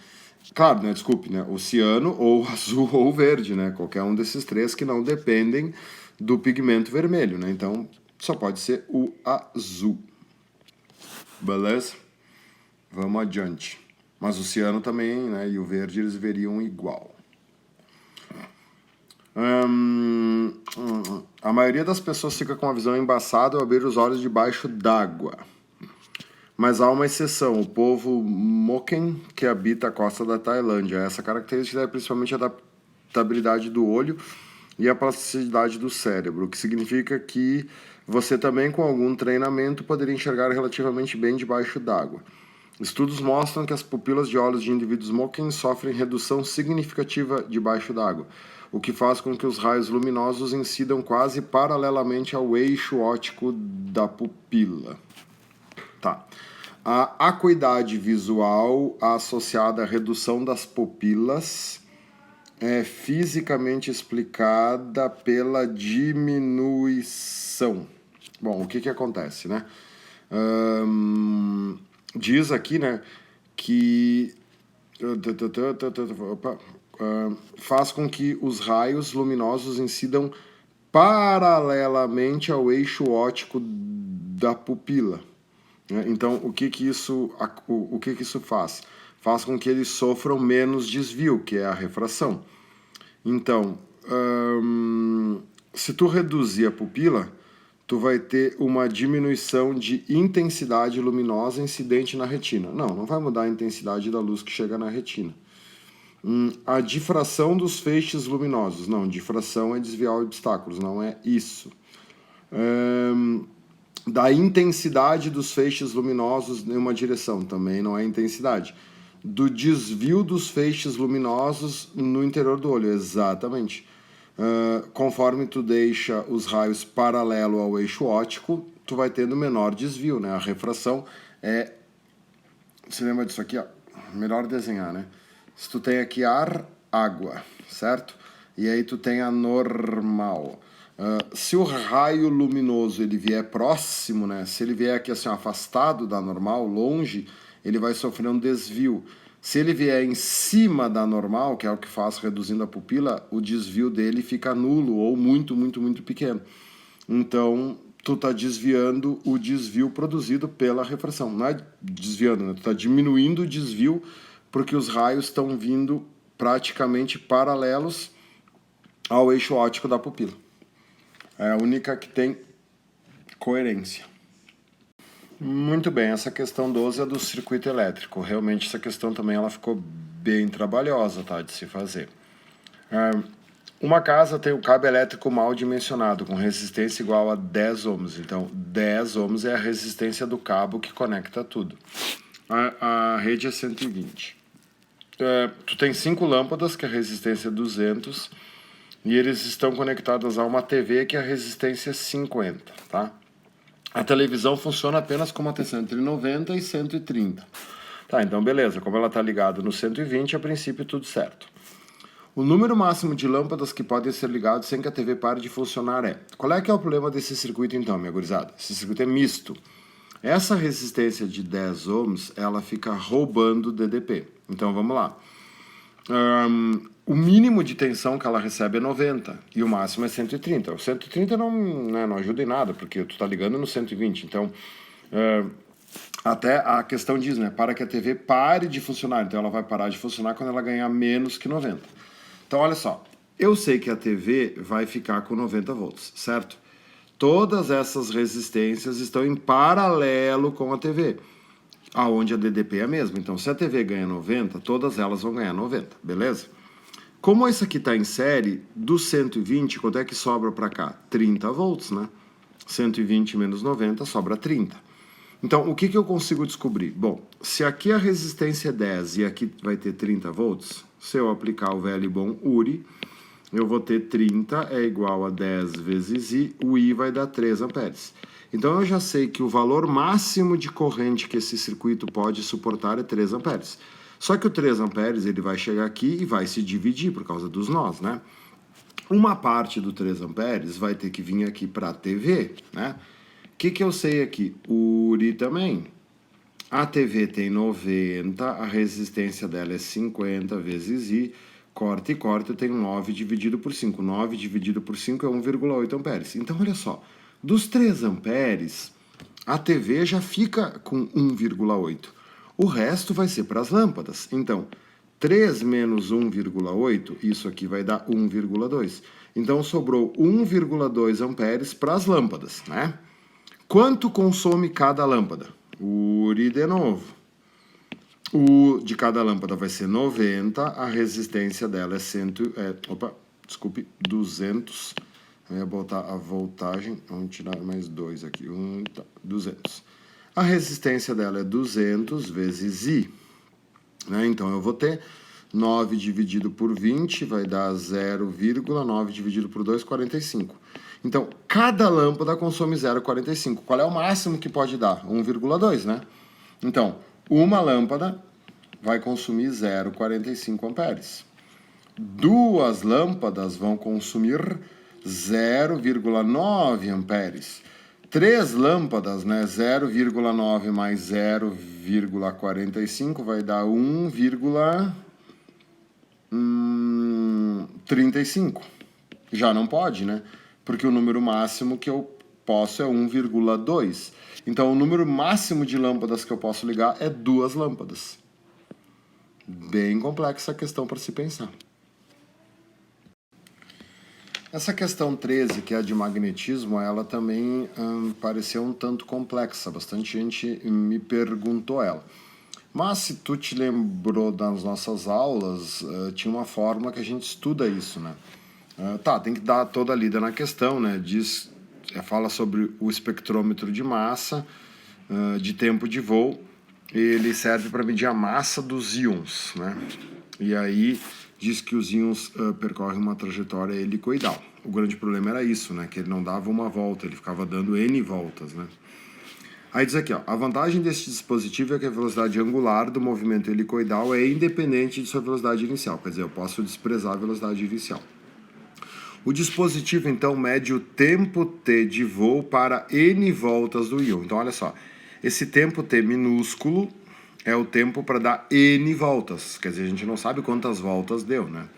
claro, né, desculpe, né, o ciano ou azul ou verde, né, qualquer um desses 3 que não dependem do pigmento vermelho, né, então só pode ser o azul. Beleza? Vamos adiante. Mas o ciano também, né, e o verde eles veriam igual. A maioria das pessoas fica com a visão embaçada ao abrir os olhos debaixo d'água. Mas há uma exceção, o povo Moken, que habita a costa da Tailândia. Essa característica é principalmente a adaptabilidade do olho e a plasticidade do cérebro, o que significa que você também, com algum treinamento, poderia enxergar relativamente bem debaixo d'água. Estudos mostram que as pupilas de olhos de indivíduos Moken sofrem redução significativa debaixo d'água, o que faz com que os raios luminosos incidam quase paralelamente ao eixo óptico da pupila. Tá. A acuidade visual associada à redução das pupilas é fisicamente explicada pela diminuição. Bom, o que acontece, né? Diz aqui, né, que faz com que os raios luminosos incidam paralelamente ao eixo óptico da pupila. Então, o que isso faz? Faz com que eles sofram menos desvio, que é a refração. Então, se tu reduzir a pupila, tu vai ter uma diminuição de intensidade luminosa incidente na retina. Não vai mudar a intensidade da luz que chega na retina. A difração dos feixes luminosos. Não, difração é desviar obstáculos, não é isso. Da intensidade dos feixes luminosos em uma direção, também não é intensidade. Do desvio dos feixes luminosos no interior do olho, exatamente. conforme tu deixa os raios paralelo ao eixo óptico, tu vai tendo menor desvio, né? A refração é... Você lembra disso aqui, ó? Melhor desenhar, né? Se tu tem aqui ar, água, certo? E aí tu tem a normal. Se o raio luminoso ele vier próximo, né? Se ele vier aqui assim, afastado da normal, longe, ele vai sofrer um desvio. Se ele vier em cima da normal, que é o que faz reduzindo a pupila, o desvio dele fica nulo ou muito, muito, muito pequeno. Então, tu tá desviando o desvio produzido pela refração. Não é desviando, né? Tu tá diminuindo o desvio porque os raios estão vindo praticamente paralelos ao eixo óptico da pupila. É a única que tem coerência. Muito bem, essa questão 12 é do circuito elétrico. Realmente essa questão também ela ficou bem trabalhosa, tá, de se fazer. Uma casa tem um cabo elétrico mal dimensionado, com resistência igual a 10 ohms. Então, 10 ohms é a resistência do cabo que conecta tudo. A rede é 120. Tu tem 5 lâmpadas, que a resistência é 200, e eles estão conectados a uma TV, que a resistência é 50, tá? A televisão funciona apenas com uma tensão entre 90 e 130. Tá, então beleza, como ela está ligada no 120, a princípio tudo certo. O número máximo de lâmpadas que podem ser ligados sem que a TV pare de funcionar é... Qual é que é o problema desse circuito então, minha gurizada? Esse circuito é misto. Essa resistência de 10 ohms, ela fica roubando DDP. Então vamos lá. O mínimo de tensão que ela recebe é 90 e o máximo é 130. O 130 não ajuda em nada, porque tu tá ligando no 120. Então, até a questão diz, né? Para que a TV pare de funcionar. Então ela vai parar de funcionar quando ela ganhar menos que 90. Então olha só, eu sei que a TV vai ficar com 90 volts, certo? Todas essas resistências estão em paralelo com a TV, aonde a DDP é a mesma. Então se a TV ganha 90, todas elas vão ganhar 90, beleza? Como isso aqui está em série, do 120, quanto é que sobra para cá? 30 volts, né? 120 menos 90 sobra 30. Então, o que eu consigo descobrir? Bom, se aqui a resistência é 10 e aqui vai ter 30 volts, se eu aplicar o velho e bom URI, eu vou ter 30 é igual a 10 vezes I, o I vai dar 3 amperes. Então, eu já sei que o valor máximo de corrente que esse circuito pode suportar é 3 amperes. Só que o 3 amperes ele vai chegar aqui e vai se dividir por causa dos nós, né? Uma parte do 3 amperes vai ter que vir aqui para a TV, né? O que eu sei aqui? URI também. A TV tem 90, a resistência dela é 50 vezes I, corta e corta, eu tenho 9 dividido por 5. 9 dividido por 5 é 1,8 amperes. Então, olha só, dos 3 amperes, a TV já fica com 1,8. O resto vai ser para as lâmpadas. Então, 3 menos 1,8, isso aqui vai dar 1,2. Então, sobrou 1,2 amperes para as lâmpadas, né? Quanto consome cada lâmpada? URI de novo. O de cada lâmpada vai ser 90, a resistência dela é 200. Eu ia botar a voltagem, vamos tirar mais 2 aqui, 200. A resistência dela é 200 vezes I, né? Então eu vou ter 9 dividido por 20 vai dar 0,9 dividido por 2, 45. Então, cada lâmpada consome 0,45. Qual é o máximo que pode dar? 1,2, né? Então, uma lâmpada vai consumir 0,45 amperes. 2 lâmpadas vão consumir 0,9 amperes. 3 lâmpadas, né? 0,9 mais 0,45 vai dar 1,35. Já não pode, né? Porque o número máximo que eu posso é 1,2. Então, o número máximo de lâmpadas que eu posso ligar é 2 lâmpadas. Bem complexa a questão para se pensar. Essa questão 13, que é a de magnetismo, ela também pareceu um tanto complexa. Bastante gente me perguntou ela. Mas se tu te lembrou das nossas aulas, tinha uma forma que a gente estuda isso, né? Tem que dar toda a lida na questão, né? Fala sobre o espectrômetro de massa, de tempo de voo, ele serve para medir a massa dos íons, né? E aí diz que os íons percorrem uma trajetória helicoidal. O grande problema era isso, né? Que ele não dava uma volta, ele ficava dando N voltas, né? Aí diz aqui, ó, a vantagem deste dispositivo é que a velocidade angular do movimento helicoidal é independente de sua velocidade inicial. Quer dizer, eu posso desprezar a velocidade inicial. O dispositivo, então, mede o tempo t de voo para n voltas do íon. Então, olha só, esse tempo t minúsculo é o tempo para dar n voltas. Quer dizer, a gente não sabe quantas voltas deu, né?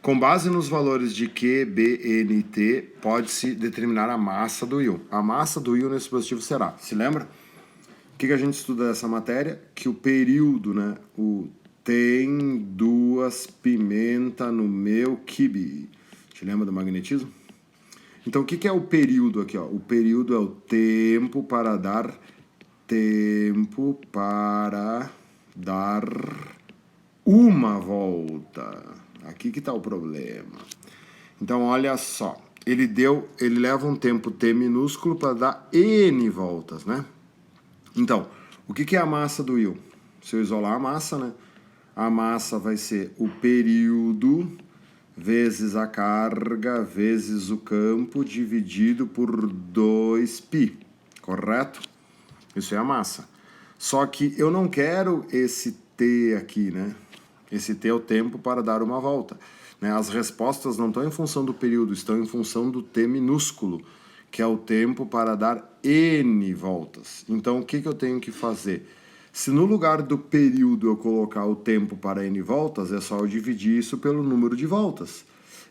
Com base nos valores de Q, B, N e T, pode-se determinar a massa do íon. A massa do íon nesse dispositivo será, se lembra? O que a gente estuda dessa matéria? Que o período, né? O tem duas pimenta no meu quibe. Te lembra do magnetismo? Então, o que é o período aqui? Ó? O período é o tempo para dar uma volta. Aqui que está o problema. Então, olha só. Ele leva um tempo t minúsculo para dar n voltas, né? Então, o que é a massa do íon? Se eu isolar a massa, né? A massa vai ser o período vezes a carga vezes o campo dividido por 2π, correto? Isso é a massa. Só que eu não quero esse t aqui, né? Esse t é o tempo para dar uma volta. Né? As respostas não estão em função do período, estão em função do t minúsculo, que é o tempo para dar n voltas. Então, o que eu tenho que fazer? Se no lugar do período eu colocar o tempo para n voltas, é só eu dividir isso pelo número de voltas.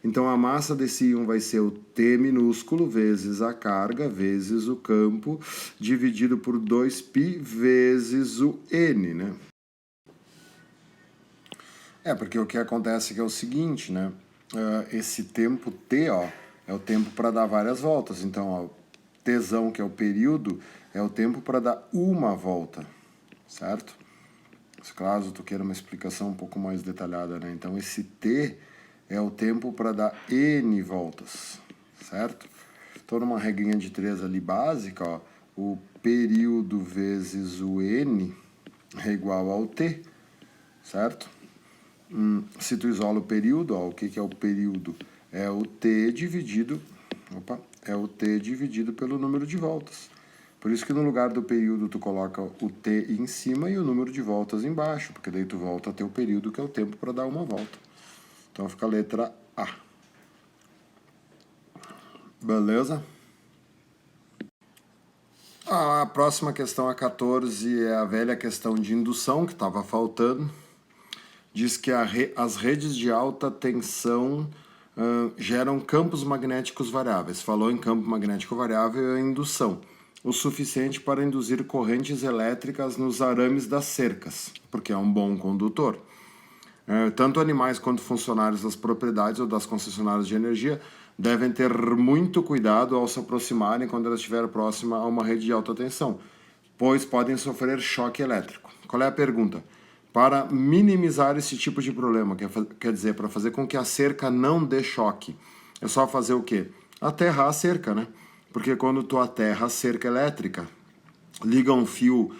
Então, a massa desse íon vai ser o T minúsculo vezes a carga vezes o campo, dividido por 2π vezes o N, né? Porque o que acontece é o seguinte, né? Esse tempo T, ó, é o tempo para dar várias voltas. Então, ó, Tzão, que é o período, é o tempo para dar uma volta, certo? Caso tu queira uma explicação um pouco mais detalhada, né? Então, esse T é o tempo para dar n voltas, certo? Estou numa regrinha de 3 ali básica, ó, o período vezes o n é igual ao t, certo? Se tu isola o período, ó, o que é o período? É o t dividido pelo número de voltas. Por isso que no lugar do período tu coloca o t em cima e o número de voltas embaixo, porque daí tu volta a ter o período, que é o tempo para dar uma volta. Então fica a letra A. Beleza? A próxima questão, a 14, é a velha questão de indução, que estava faltando. Diz que as redes de alta tensão geram campos magnéticos variáveis. Falou em campo magnético variável e indução. O suficiente para induzir correntes elétricas nos arames das cercas, porque é um bom condutor. Tanto animais quanto funcionários das propriedades ou das concessionárias de energia devem ter muito cuidado ao se aproximarem quando elas estiverem próximas a uma rede de alta tensão, pois podem sofrer choque elétrico. Qual é a pergunta? Para minimizar esse tipo de problema, quer dizer, para fazer com que a cerca não dê choque, é só fazer o quê? Aterrar a cerca, né? Porque quando tu aterra a cerca elétrica, liga um fio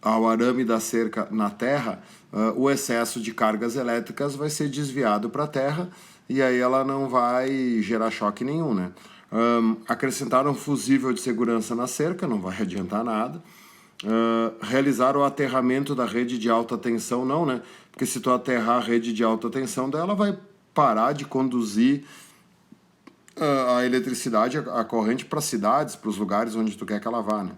ao arame da cerca na terra, o excesso de cargas elétricas vai ser desviado para a terra e aí ela não vai gerar choque nenhum, né? Acrescentar um fusível de segurança na cerca, não vai adiantar nada. Realizar o aterramento da rede de alta tensão, não, né? Porque se tu aterrar a rede de alta tensão dela, vai parar de conduzir a eletricidade, a corrente para cidades, para os lugares onde tu quer que ela vá, né?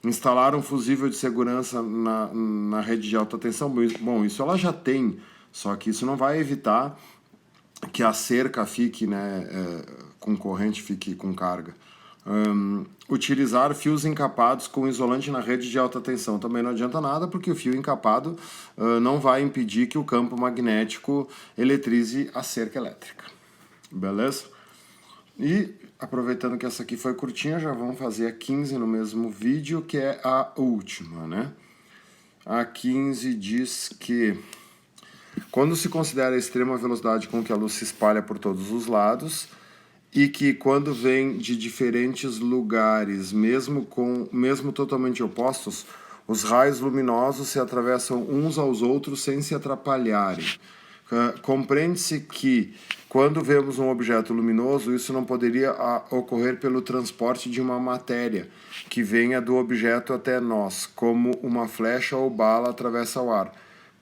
Instalar um fusível de segurança na rede de alta tensão. Bom, isso ela já tem, só que isso não vai evitar que a cerca fique, né, com corrente, fique com carga. Utilizar fios encapados com isolante na rede de alta tensão também não adianta nada, porque o fio encapado não vai impedir que o campo magnético eletrize a cerca elétrica. Beleza? E aproveitando que essa aqui foi curtinha, já vamos fazer a 15 no mesmo vídeo, que é a última, né? A 15 diz que quando se considera a extrema velocidade com que a luz se espalha por todos os lados e que quando vem de diferentes lugares, mesmo totalmente opostos, Os raios luminosos se atravessam uns aos outros sem se atrapalharem. Compreende-se que, quando vemos um objeto luminoso, isso não poderia ocorrer pelo transporte de uma matéria que venha do objeto até nós, como uma flecha ou bala atravessa o ar,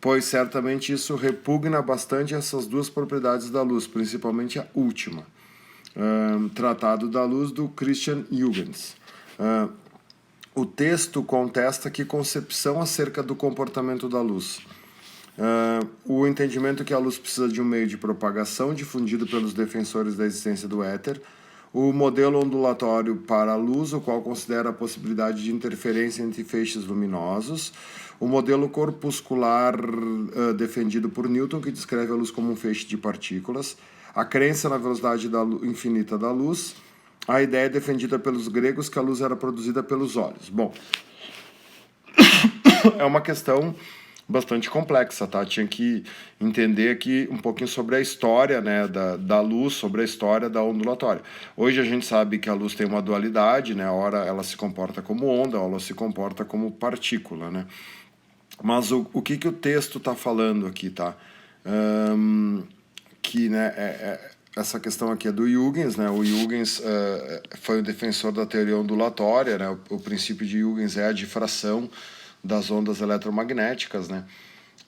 pois certamente isso repugna bastante essas duas propriedades da luz, principalmente a última. Tratado da Luz, do Christian Huygens. O texto contesta que concepção acerca do comportamento da luz. O entendimento que a luz precisa de um meio de propagação difundido pelos defensores da existência do éter, o modelo ondulatório para a luz, o qual considera a possibilidade de interferência entre feixes luminosos, o modelo corpuscular defendido por Newton, que descreve a luz como um feixe de partículas, a crença na velocidade infinita da luz, a ideia defendida pelos gregos que a luz era produzida pelos olhos. Bom, é uma questão bastante complexa, tá? Tinha que entender aqui um pouquinho sobre a história, né, da luz, sobre a história da ondulatória. Hoje a gente sabe que a luz tem uma dualidade, né? Ora ela se comporta como onda, ora ela se comporta como partícula, né? Mas o que o texto está falando aqui, tá? Que, né, essa questão aqui é do Huygens, né? O Huygens foi o defensor da teoria ondulatória, né? O princípio de Huygens é a difração das ondas eletromagnéticas, né?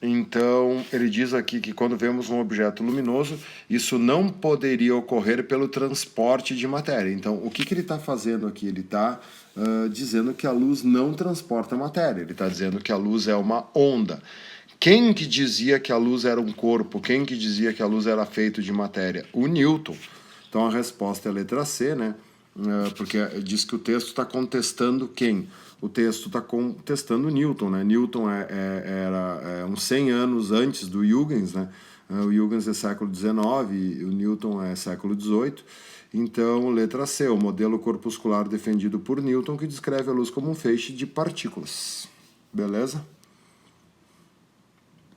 Então, ele diz aqui que quando vemos um objeto luminoso, isso não poderia ocorrer pelo transporte de matéria. Então, o que ele está fazendo aqui? Ele está dizendo que a luz não transporta matéria. Ele está dizendo que a luz é uma onda. Quem que dizia que a luz era um corpo? Quem que dizia que a luz era feita de matéria? O Newton. Então, a resposta é a letra C, né? Porque diz que o texto está contestando quem? O texto está contestando Newton, né? Newton era uns 100 anos antes do Huygens, né? O Huygens é século XIX e o Newton é século XVIII. Então, letra C, o modelo corpuscular defendido por Newton, que descreve a luz como um feixe de partículas. Beleza?